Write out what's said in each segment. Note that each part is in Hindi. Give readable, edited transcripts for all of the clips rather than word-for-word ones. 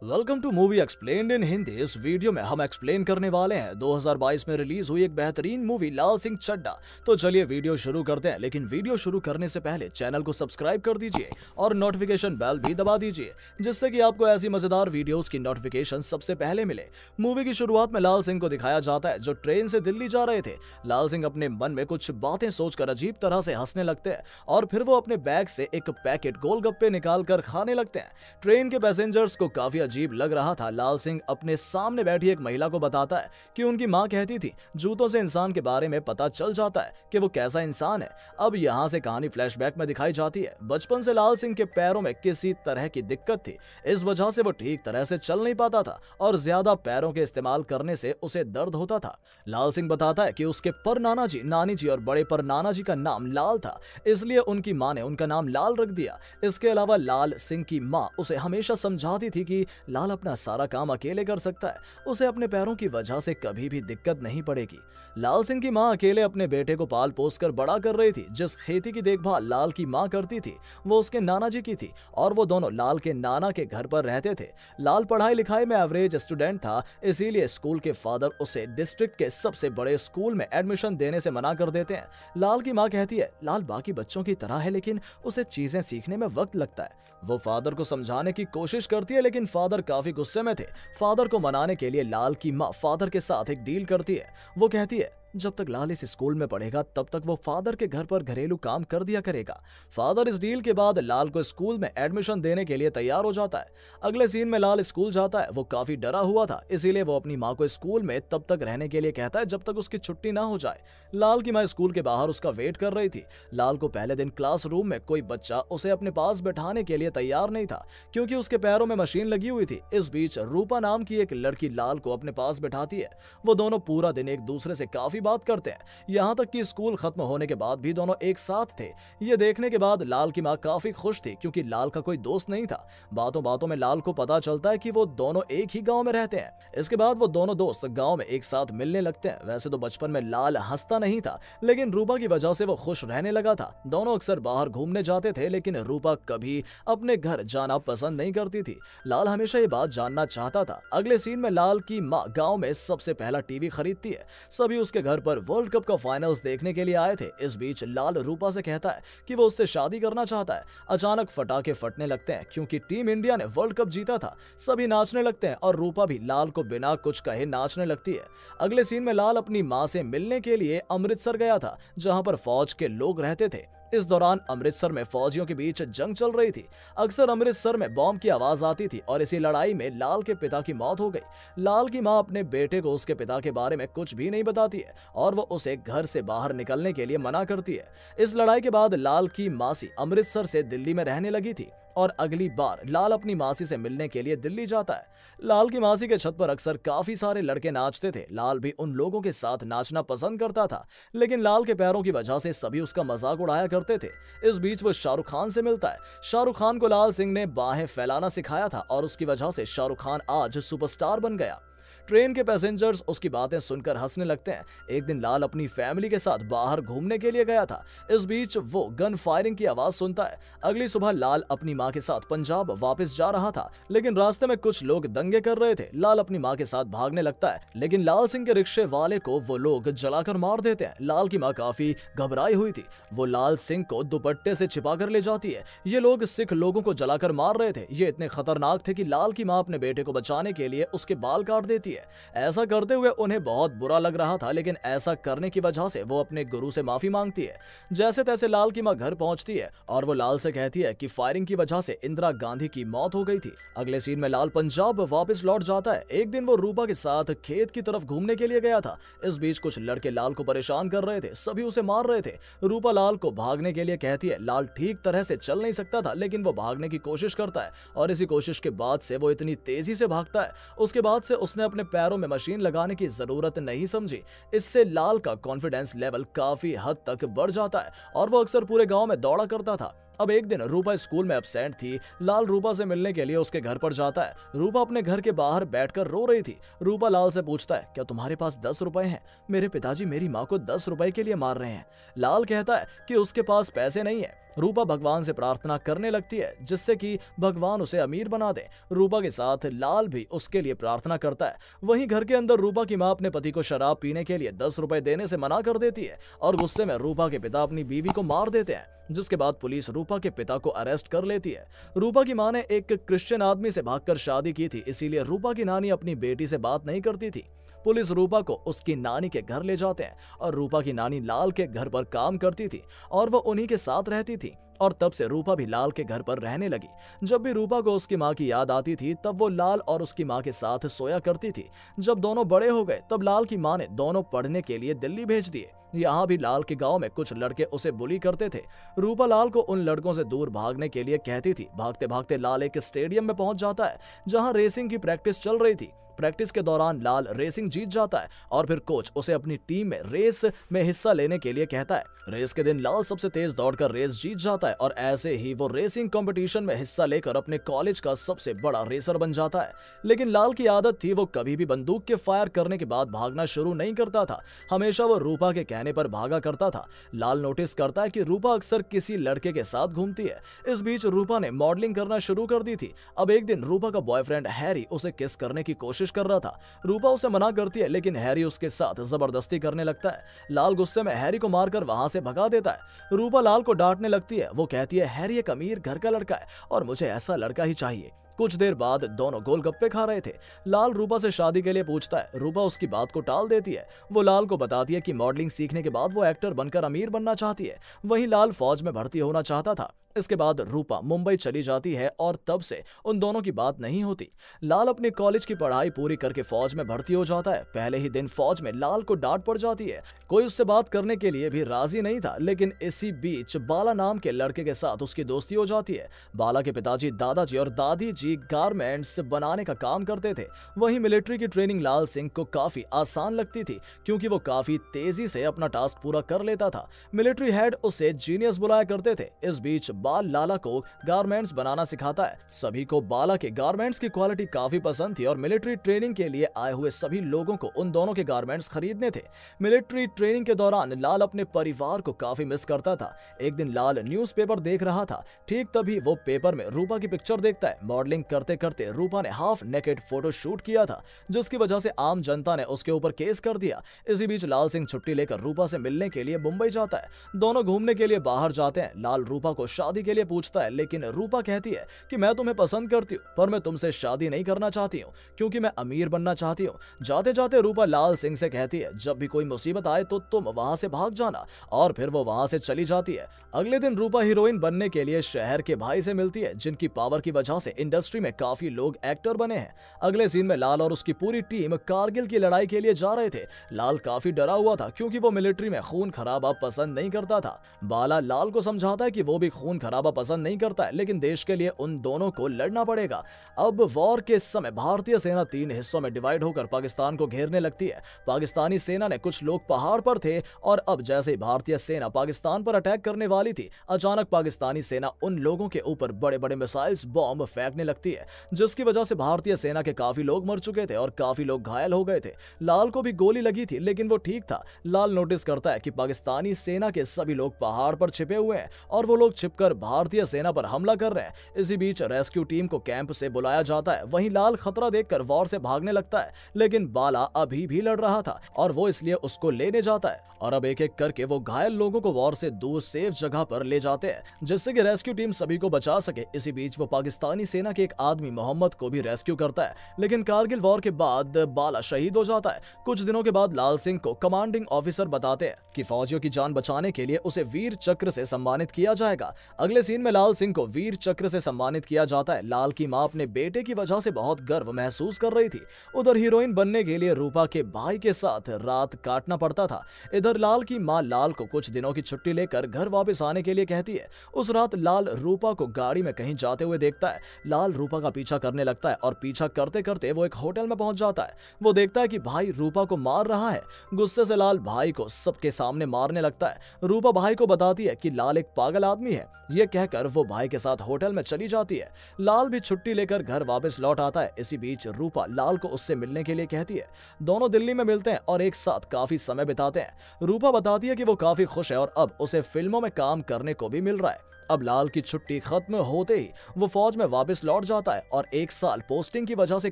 Welcome to movie explained in Hindi. इस वीडियो में हम एक्सप्लेन करने वाले हैं 2022 में रिलीज हुई एक बेहतरीन मूवी लाल सिंह चड्ढा। तो चलिए वीडियो शुरू करते हैं, लेकिन वीडियो शुरू करने से पहले चैनल को सब्सक्राइब कर दीजिए और नोटिफिकेशन बेल भी दबा दीजिए, जिससे कि आपको ऐसी मजेदार वीडियोस की नोटिफिकेशन सबसे पहले मिले। मूवी की शुरुआत में लाल सिंह को दिखाया जाता है जो ट्रेन से दिल्ली जा रहे थे। लाल सिंह अपने मन में कुछ बातें सोचकर अजीब तरह से हंसने लगते हैं और फिर वो अपने बैग से एक पैकेट गोलगप्पे निकाल कर खाने लगते हैं। ट्रेन के पैसेंजर्स को काफी अजीब लग रहा था। लाल सिंह अपने सामने बैठी एक महिला को बताता है कि उनकी मां कहती थी जूतों से इंसान के बारे में पता चल जाता है कि वो कैसा इंसान है। अब यहाँ से कहानी फ्लैशबैक में दिखाई जाती है। बचपन से लाल सिंह के पैरों में किसी तरह की दिक्कत थी, इस वजह से वो ठीक तरह से चल नहीं पाता था और ज्यादा पैरों के इस्तेमाल करने से उसे दर्द होता था। लाल सिंह बताता है कि उसके पर नाना जी, नानी जी और बड़े पर नाना जी का नाम लाल था, इसलिए उनकी मां ने उनका नाम लाल रख दिया। इसके अलावा लाल सिंह की मां उसे हमेशा समझाती थी कि लाल अपना सारा काम अकेले कर सकता है, उसे अपने पैरों की वजह से कभी भी दिक्कत नहीं पड़ेगी। लाल सिंह की मां अकेले अपने बेटे को पाल पोस कर बड़ा कर रही थी। जिस खेती की देखभाल लाल की मां करती थी वो उसके नाना जी की थी और वो दोनों लाल के नाना के घर पर रहते थे। लाल पढ़ाई लिखाई में एवरेज स्टूडेंट था, इसीलिए स्कूल के फादर उसे डिस्ट्रिक्ट के सबसे बड़े स्कूल में एडमिशन देने से मना कर देते हैं। लाल की मां कहती है लाल बाकी बच्चों की तरह है, लेकिन उसे चीजें सीखने में वक्त लगता है। वो फादर को समझाने की कोशिश करती है, लेकिन फादर काफी गुस्से में थे। फादर को मनाने के लिए लाल की मां फादर के साथ एक डील करती है। वो कहती है जब तक लाल इस स्कूल में पढ़ेगा तब तक वो फादर के घर पर घरेलू काम कर दिया करेगा। फादर इस डील के बाद लाल को स्कूल में एडमिशन देने के लिए तैयार हो जाता है। अगले सीन में लाल स्कूल जाता है। वो काफी डरा हुआ था, इसीलिए वो अपनी मां को स्कूल में तब तक रहने के लिए कहता है जब तक उसकी छुट्टी ना हो जाए। लाल की मां स्कूल के बाहर उसका वेट कर रही थी। लाल को पहले दिन क्लासरूम में कोई बच्चा उसे अपने पास बैठाने के लिए तैयार नहीं था, क्योंकि उसके पैरों में मशीन लगी हुई थी। इस बीच रूपा नाम की एक लड़की लाल को अपने पास बैठाती है। वो दोनों पूरा दिन एक दूसरे से काफी बात करते हैं, यहाँ तक कि स्कूल खत्म होने के बाद भी दोनों एक साथ थे। ये देखने के बाद लाल की मां काफी खुश थी, क्योंकि लाल का कोई दोस्त नहीं था। बातों बातों में लाल को पता चलता है कि वो दोनों एक ही गांव में रहते हैं। इसके बाद वो दोनों दोस्त गांव में एक साथ मिलने लगते हैं। वैसे तो बचपन में लाल हंसता नहीं था, लेकिन रूपा की वजह से वो खुश रहने लगा था। दोनों अक्सर बाहर घूमने जाते थे, लेकिन रूपा कभी अपने घर जाना पसंद नहीं करती थी। लाल हमेशा ये बात जानना चाहता था। अगले सीन में लाल की मां गांव में सबसे पहला टीवी खरीदती है। सभी उसके घर पर वर्ल्ड कप का फाइनल्स देखने के लिए आए थे। इस बीच लाल रूपा से कहता है कि वो उससे शादी करना चाहता है। अचानक फटाके फटने लगते हैं, क्योंकि टीम इंडिया ने वर्ल्ड कप जीता था। सभी नाचने लगते हैं और रूपा भी लाल को बिना कुछ कहे नाचने लगती है। अगले सीन में लाल अपनी मां से मिलने के लिए अमृतसर गया था, जहां पर फौज के लोग रहते थे। इस दौरान अमृतसर में फौजियों के बीच जंग चल रही थी। अक्सर अमृतसर में बॉम्ब की आवाज आती थी और इसी लड़ाई में लाल के पिता की मौत हो गई। लाल की मां अपने बेटे को उसके पिता के बारे में कुछ भी नहीं बताती है और वो उसे घर से बाहर निकलने के लिए मना करती है। इस लड़ाई के बाद लाल की मासी अमृतसर से दिल्ली में रहने लगी थी और अगली बार लाल अपनी मासी से मिलने के लिए दिल्ली जाता है। लाल की मासी के छत पर अक्सर काफी सारे लड़के नाचते थे। लाल भी उन लोगों के साथ नाचना पसंद करता था, लेकिन लाल के पैरों की वजह से सभी उसका मजाक उड़ाया करते थे। इस बीच वो शाहरुख खान से मिलता है। शाहरुख खान को लाल सिंह ने बाहें फैलाना सिखाया था और उसकी वजह से शाहरुख खान आज सुपरस्टार बन गया। ट्रेन के पैसेंजर्स उसकी बातें सुनकर हंसने लगते हैं। एक दिन लाल अपनी फैमिली के साथ बाहर घूमने के लिए गया था। इस बीच वो गन फायरिंग की आवाज सुनता है। अगली सुबह लाल अपनी मां के साथ पंजाब वापस जा रहा था, लेकिन रास्ते में कुछ लोग दंगे कर रहे थे। लाल अपनी मां के साथ भागने लगता है, लेकिन लाल सिंह के रिक्शे वाले को वो लोग जलाकर मार देते हैं। लाल की मां काफी घबराई हुई थी। वो लाल सिंह को दुपट्टे से छिपा कर ले जाती है। ये लोग सिख लोगों को जलाकर मार रहे थे। ये इतने खतरनाक थे कि लाल की मां अपने बेटे को बचाने के लिए उसके बाल काट देती है। ऐसा करते हुए उन्हें बहुत बुरा लग रहा था, लेकिन ऐसा करने की वजह से वो अपने गुरु से माफी मांगती है। जैसे तैसे लाल की मां घर पहुंचती है और वो लाल से कहती है कि फायरिंग की वजह से इंदिरा गांधी की मौत हो गई थी। अगले सीन में लाल पंजाब वापस लौट जाता है। एक दिन वो रूपा के साथ खेत की तरफ घूमने के लिए गया था। इस बीच कुछ लड़के लाल को परेशान कर रहे थे। सभी उसे मार रहे थे। रूपा लाल को भागने के लिए कहती है। लाल ठीक तरह से चल नहीं सकता था, लेकिन वो भागने की कोशिश करता है और इसी कोशिश के बाद से वो इतनी तेजी से भागता है। उसके बाद से उसने अपने पैरों में मशीन लगाने की जरूरत नहीं समझी। इससे लाल का कॉन्फिडेंस लेवल काफी हद तक बढ़ जाता है और वो अक्सर पूरे गांव में दौड़ा करता था। अब एक दिन रूपा स्कूल में एब्सेंट थी। लाल रूपा से मिलने के लिए उसके घर पर जाता है। रूपा अपने घर के बाहर बैठकर रो रही थी। रूपा लाल से पूछता है क्या तुम्हारे पास 10 रुपए हैं? मेरे पिताजी मेरी माँ को 10 रुपए के लिए मार रहे हैं। लाल कहता है कि उसके पास पैसे नहीं है। रूपा भगवान से प्रार्थना करने लगती है जिससे कि भगवान उसे अमीर बना दे। रूपा के साथ लाल भी उसके लिए प्रार्थना करता है। वहीं घर के अंदर रूपा की मां अपने पति को शराब पीने के लिए 10 रुपए देने से मना कर देती है और गुस्से में रूपा के पिता अपनी बीवी को मार देते हैं, जिसके बाद पुलिस रूपा के पिता को अरेस्ट कर लेती है। रूपा की मां ने एक क्रिश्चियन आदमी से भागकर शादी की थी, इसीलिए रूपा की नानी अपनी बेटी से बात नहीं करती थी। पुलिस रूपा को उसकी नानी के घर ले जाते हैं और रूपा की नानी लाल के घर पर काम करती थी और वो उन्हीं के साथ रहती थी और तब से रूपा भी लाल के घर पर रहने लगी। जब भी रूपा को उसकी माँ की याद आती थी तब वो लाल और उसकी माँ के साथ सोया करती थी। जब दोनों बड़े हो गए तब लाल की माँ ने दोनों पढ़ने के लिए दिल्ली भेज दिए। यहाँ भी लाल के गांव में कुछ लड़के उसे बुली करते थे। रूपा लाल को उन लड़कों से दूर भागने के लिए कहती थी। भागते भागते लाल एक स्टेडियम में पहुंच जाता है जहां रेसिंग की प्रैक्टिस चल रही थी। प्रैक्टिस के दौरान लाल रेसिंग जीत जाता है और फिर कोच उसे अपनी टीम में रेस में हिस्सा लेने के लिए कहता है। रेस के दिन लाल सबसे तेज दौड़कर रेस जीत जाता है और ऐसे ही वो रेसिंग कंपटीशन में हिस्सा लेकर अपने कॉलेज का सबसे बड़ा रेसर बन जाता है। लेकिन लाल की आदत थी वो कभी भी बंदूक के फायर करने के बाद भागना शुरू नहीं करता था, हमेशा वो रूपा के कहने पर भागा करता था। लाल नोटिस करता है कि रूपा अक्सर किसी लड़के के साथ घूमती है। इस बीच रूपा ने मॉडलिंग करना शुरू कर दी थी। अब एक दिन रूपा का बॉयफ्रेंड हैरी उसे किस करने की कोशिश कर रहा था। रूपा उसे मना करती है लेकिन हैरी उसके साथ जबरदस्ती करने लगता है। लाल गुस्से में हैरी को मारकर वहां से भगा देता है। रूपा लाल को डांटने लगती है। वो कहती है हैरी एक अमीर घर का लड़का है और मुझे ऐसा लड़का ही चाहिए। कुछ देर बाद दोनों गोलगप्पे खा रहे थे। लाल रूपा से शादी के लिए पूछता है। रूपा उसकी बात को टाल देती है। वो लाल को बताती है कि मॉडलिंग सीखने के बाद वो एक्टर बनकर अमीर बनना चाहती है। वहीं लाल फौज में भर्ती होना चाहता था। इसके बाद रूपा मुंबई चली जाती है और तब से उन दोनों की बात नहीं होती। लाल अपने कॉलेज की पढ़ाई पूरी करके फौज में भर्ती हो जाता है। पहले ही दिन फौज में लाल को डांट पड़ जाती है। कोई उससे बात करने के लिए भी राजी नहीं था, लेकिन इसी बीच बाला नाम के लड़के के साथ उसकी दोस्ती हो जाती है। बाला के पिताजी दादाजी और दादी जी गारमेंट्स बनाने का काम करते थे। वहीं मिलिट्री की ट्रेनिंग लाल सिंह को काफी आसान लगती थी क्योंकि वो काफी तेजी से अपना टास्क पूरा कर लेता था। मिलिट्री हेड उसे जीनियस बुलाया करते थे। इस बीच बाल लाला को गारमेंट्स बनाना सिखाता है। सभी को बाला के गारमेंट्स की क्वालिटी काफी पसंद थी और मिलिट्री ट्रेनिंग के लिए आए हुए सभी लोगों को उन दोनों के गारमेंट्स खरीदने थे। मिलिट्री ट्रेनिंग के दौरान लाल अपने परिवार को काफी मिस करता था। एक दिन लाल न्यूज़पेपर देख रहा था। ठीक तभी वो पेपर में रूपा की पिक्चर देखता है। मॉडलिंग करते करते रूपा ने हाफ नेकेड फोटो शूट किया था, जिसकी वजह से आम जनता ने उसके ऊपर केस कर दिया। इसी बीच लाल सिंह छुट्टी लेकर रूपा से मिलने के लिए मुंबई जाता है। दोनों घूमने के लिए बाहर जाते हैं। लाल रूपा को शादी के लिए पूछता है लेकिन रूपा कहती है कि मैं तुम्हें पसंद करती हूँ पर मैं तुमसे शादी नहीं करना चाहती हूँ क्योंकि मैं अमीर बनना चाहती हूँ। जाते जाते रूपा लाल सिंह से कहती है जब भी कोई मुसीबत आए तो तुम वहां से भाग जाना, और फिर वो वहां से चली जाती है। अगले दिन रूपा हीरोइन बनने के लिए शहर के भाई से मिलती है जिनकी पावर की वजह से इंडस्ट्री में काफी लोग एक्टर बने हैं। अगले सीन में लाल और उसकी पूरी टीम कारगिल की लड़ाई के लिए जा रहे थे। लाल काफी डरा हुआ था क्योंकि वो मिलिट्री में खून खराबा पसंद नहीं करता था। बाला लाल को समझाता है कि वो भी खून खराबा पसंद नहीं करता है लेकिन देश के लिए उन दोनों को लड़ना पड़ेगा। अब वॉर के समय भारतीय सेना 3 हिस्सों में डिवाइड होकर पाकिस्तान को घेरने लगती है। पाकिस्तानी सेना ने कुछ लोग पहाड़ पर थे और अब जैसे ही भारतीय सेना पाकिस्तान पर अटैक करने वाली थी, अचानक पाकिस्तानी सेना उन लोगों के ऊपर बड़े बड़े मिसाइल्स बॉम्ब फेंकने लगती है, जिसकी वजह से भारतीय सेना के काफी लोग मर चुके थे और काफी लोग घायल हो गए थे। लाल को भी गोली लगी थी लेकिन वो ठीक था। लाल नोटिस करता है कि पाकिस्तानी सेना के सभी लोग पहाड़ पर छिपे हुए हैं और वो लोग छिपकर भारतीय सेना पर हमला कर रहे हैं। इसी बीच रेस्क्यू टीम को कैंप से बुलाया जाता है। वहीं लाल खतरा देखकर वॉर से भागने लगता है लेकिन बाला अभी भी लड़ रहा था और वो इसलिए उसको लेने जाता है और अब एक एक करके वो घायल लोगों को वॉर से दूर सेफ जगह पर ले जाते हैं जिससे कि रेस्क्यू टीम सभी को बचा सके। इसी बीच वो पाकिस्तानी सेना के एक आदमी मोहम्मद को भी रेस्क्यू करता है लेकिन कारगिल वॉर के बाद बाला शहीद हो जाता है। कुछ दिनों के बाद लाल सिंह को कमांडिंग ऑफिसर बताते हैं कि फौजियों की जान बचाने के लिए उसे वीर चक्र से सम्मानित किया जाएगा। अगले सीन में लाल सिंह को वीर चक्र से सम्मानित किया जाता है। लाल की मां अपने बेटे की वजह से बहुत गर्व महसूस कर रही थी। उधर हीरोइन बनने के लिए रूपा के भाई के साथ रात काटना पड़ता था। इधर लाल की मां लाल को कुछ दिनों की छुट्टी लेकर घर वापस आने के लिए कहती है। उस रात लाल रूपा को गाड़ी में कहीं जाते हुए देखता है। लाल रूपा का पीछा करने लगता है और पीछा करते करते वो एक होटल में पहुंच जाता है। वो देखता है कि भाई रूपा को मार रहा है। गुस्से से लाल भाई को सबके सामने मारने लगता है। रूपा भाई को बताती है कि लाल एक पागल आदमी है। ये कहकर वो भाई के साथ होटल में चली जाती है। लाल भी छुट्टी लेकर घर वापस लौट आता है। इसी बीच रूपा लाल को उससे मिलने के लिए कहती है। दोनों दिल्ली में मिलते हैं और एक साथ काफी समय बिताते हैं। रूपा बताती है कि वो काफी खुश है और अब उसे फिल्मों में काम करने को भी मिल रहा है। अब लाल की छुट्टी खत्म होते ही वो फौज में वापस लौट जाता है और 1 साल पोस्टिंग की वजह से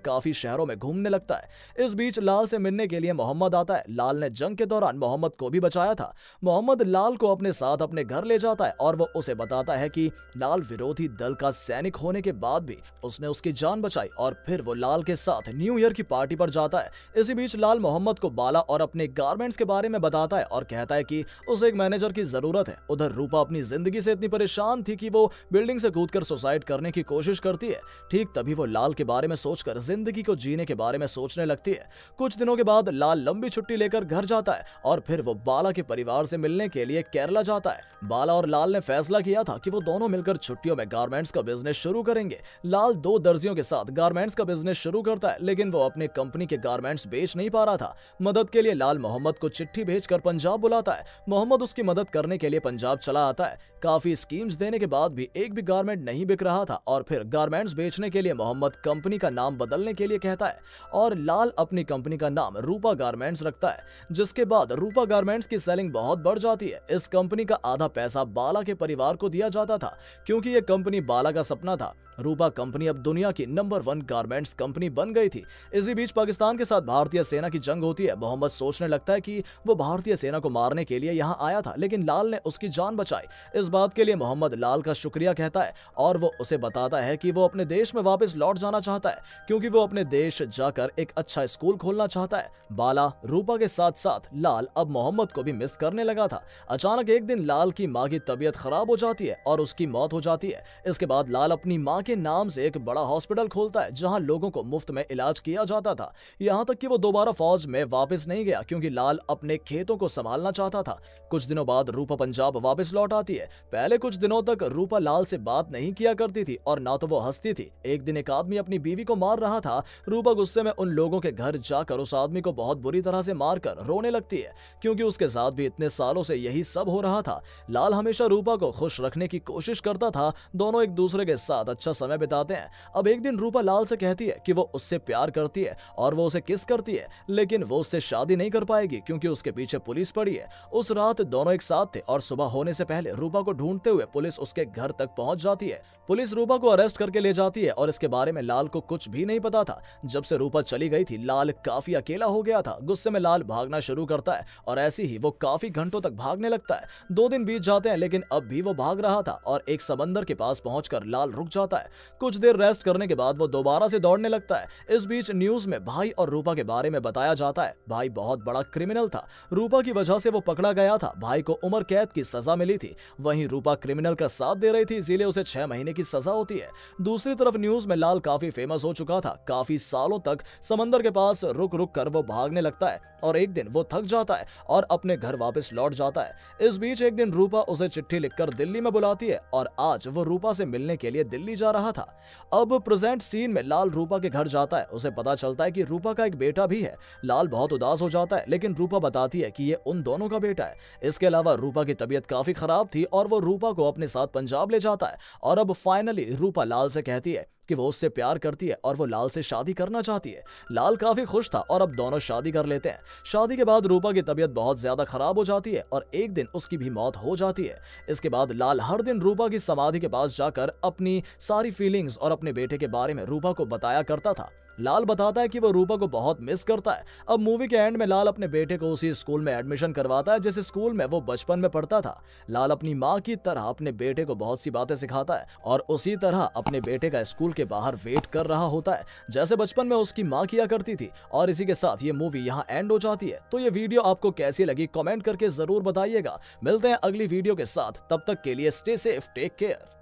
काफी शहरों में घूमने लगता है। इस बीच लाल से मिलने के लिए मोहम्मद आता है। लाल ने जंग के दौरान मोहम्मद को भी बचाया था। मोहम्मद लाल को अपने साथ अपने घर ले जाता है और वो उसे बताता है कि लाल विरोधी दल का सैनिक होने के बाद भी उसने उसकी जान बचाई और फिर वो लाल के साथ न्यू ईयर की पार्टी पर जाता है। इसी बीच लाल मोहम्मद को बाला और अपने गारमेंट्स के बारे में बताता है और कहता है कि उसे एक मैनेजर की जरूरत है। उधर रूपा अपनी जिंदगी से इतनी परेशान थी कि वो बिल्डिंग से कूदकर सुसाइड करने की कोशिश करती है। ठीक तभी वो लाल के बारे में सोचकर जिंदगी को जीने के बारे में सोचने लगती है। कुछ दिनों के बाद लाल लंबी छुट्टी लेकर घर जाता है और फिर वो बाला के परिवार से मिलने के लिए केरला जाता है। बाला और लाल ने फैसला किया था कि वो दोनों मिलकर छुट्टियों में गारमेंट्स का बिजनेस शुरू करेंगे। लाल 2 दर्जियों के साथ गारमेंट्स का बिजनेस शुरू करता है, लेकिन वो अपने कंपनी के गारमेंट्स बेच नहीं पा रहा था। मदद के लिए लाल मोहम्मद को चिट्ठी भेजकर पंजाब बुलाता है। मोहम्मद उसकी मदद करने के लिए पंजाब चला आता है। काफी स्कीम्स देने के बाद भी एक भी गारमेंट नहीं बिक रहा था और फिर गारमेंट्स बेचने के लिए मोहम्मद कंपनी का नाम बदलने के लिए कहता है और लाल अपनी कंपनी का नाम रूपा गारमेंट्स रखता है, जिसके बाद रूपा गारमेंट्स की सेलिंग बहुत बढ़ जाती है। इस कंपनी का आधा पैसा बाला के परिवार को दिया जाता था क्योंकि यह कंपनी बाला का सपना था। रूपा कंपनी अब दुनिया की नंबर 1 गारमेंट्स कंपनी बन गई थी। इसी बीच पाकिस्तान के साथ भारतीय सेना की जंग होती है। मोहम्मद सोचने लगता है कि वो भारतीय सेना को मारने के लिए यहाँ आया था, लेकिन लाल ने उसकी जान बचाई। इस बात के लिए मोहम्मद लाल का शुक्रिया कहता है और वो उसे बताता है कि वो अपने देश में वापस लौट जाना चाहता है क्योंकि वो अपने देश जाकर एक अच्छा स्कूल खोलना चाहता है। बाला, रूपा के साथ साथ लाल अब मोहम्मद को भी मिस करने लगा था। अचानक एक दिन लाल की माँ की तबीयत खराब हो जाती है और उसकी मौत हो जाती है। इसके बाद लाल अपनी माँ के नाम से एक बड़ा हॉस्पिटल खोलता है जहां लोगों को मुफ्त में इलाज किया जाता था। यहां तक कि वो दोबारा फौज में वापस नहीं गया क्योंकि लाल अपने खेतों को संभालना चाहता था। कुछ दिनों बाद रूपा पंजाब वापस लौट आती है। पहले कुछ दिनों तक रूपा लाल से बात नहीं किया करती थी और ना तो वो हंसती थी। एक दिन एक आदमी अपनी बीवी को मार रहा था। रूपा गुस्से में उन लोगों के घर जाकर उस आदमी को बहुत बुरी तरह से मारकर रोने लगती है क्योंकि उसके साथ भी इतने सालों से यही सब हो रहा था। लाल हमेशा रूपा को खुश रखने की कोशिश करता था। दोनों एक दूसरे के साथ अच्छा समय बिताते हैं। अब एक दिन रूपा लाल से कहती है कि वो उससे प्यार करती है और वो उसे किस करती है, लेकिन वो उससे शादी नहीं कर पाएगी क्योंकि उसके पीछे पुलिस पड़ी है। उस रात दोनों एक साथ थे और सुबह होने से पहले रूपा को ढूंढते हुए पुलिस उसके घर तक पहुंच जाती है। पुलिस रूपा को अरेस्ट करके ले जाती है और इसके बारे में लाल को कुछ भी नहीं पता था। जब से रूपा चली गई थी लाल काफी अकेला हो गया था। गुस्से में लाल भागना शुरू करता है और ऐसे ही वो काफी घंटों तक भागने लगता है। 2 दिन बीत जाते हैं लेकिन अब भी वो भाग रहा था और एक समंदर के पास पहुंचकर लाल रुक जाता है। कुछ देर रेस्ट करने के बाद वो दोबारा से दौड़ने लगता है। इस बीच न्यूज में भाई और रूपा के बारे में बताया जाता है। भाई बहुत बड़ा क्रिमिनल था। रूपा की वजह से वो पकड़ा गया था। भाई को उम्र कैद की सजा मिली थी। वहीं रूपा क्रिमिनल का साथ दे रही थी, इसीलिए उसे 6 महीने की सजा होती है। दूसरी तरफ न्यूज में लाल काफी फेमस हो चुका था। काफी सालों तक समंदर के पास रुक रुक कर वो भागने लगता है और एक दिन वो थक जाता है और अपने घर वापस लौट जाता है। इस बीच एक दिन रूपा उसे चिट्ठी लिखकर दिल्ली में बुलाती है और आज वो रूपा से मिलने के लिए दिल्ली जा रहा था। अब प्रेजेंट सीन में लाल रूपा के घर जाता है। उसे पता चलता है कि रूपा का एक बेटा भी है। लाल बहुत उदास हो जाता है लेकिन रूपा बताती है कि ये उन दोनों का बेटा है। इसके अलावा रूपा की तबीयत काफी खराब थी और वो रूपा को अपने साथ पंजाब ले जाता है और अब फाइनली रूपा लाल से कहती है कि वो उससे प्यार करती है और वो लाल से शादी करना चाहती है। लाल काफी खुश था और अब दोनों शादी कर लेते हैं। शादी के बाद रूपा की तबीयत बहुत ज्यादा खराब हो जाती है और एक दिन उसकी भी मौत हो जाती है। इसके बाद लाल हर दिन रूपा की समाधि के पास जाकर अपनी सारी फीलिंग्स और अपने बेटे के बारे में रूपा को बताया करता था। लाल बताता है कि वो रूपा को बहुत मिस करता है। अब मूवी के एंड में लाल अपने बेटे को उसी स्कूल में एडमिशन करवाता है जिस स्कूल में वो बचपन में पढ़ता था। लाल अपनी माँ की तरह अपने बेटे को बहुत सी बातें सिखाता है और उसी तरह अपने बेटे का स्कूल के बाहर वेट कर रहा होता है जैसे बचपन में उसकी माँ किया करती थी। और इसी के साथ ये मूवी यहाँ एंड हो जाती है। तो ये वीडियो आपको कैसी लगी कमेंट करके जरूर बताइएगा। मिलते हैं अगली वीडियो के साथ, तब तक के लिए स्टे सेफ, टेक केयर।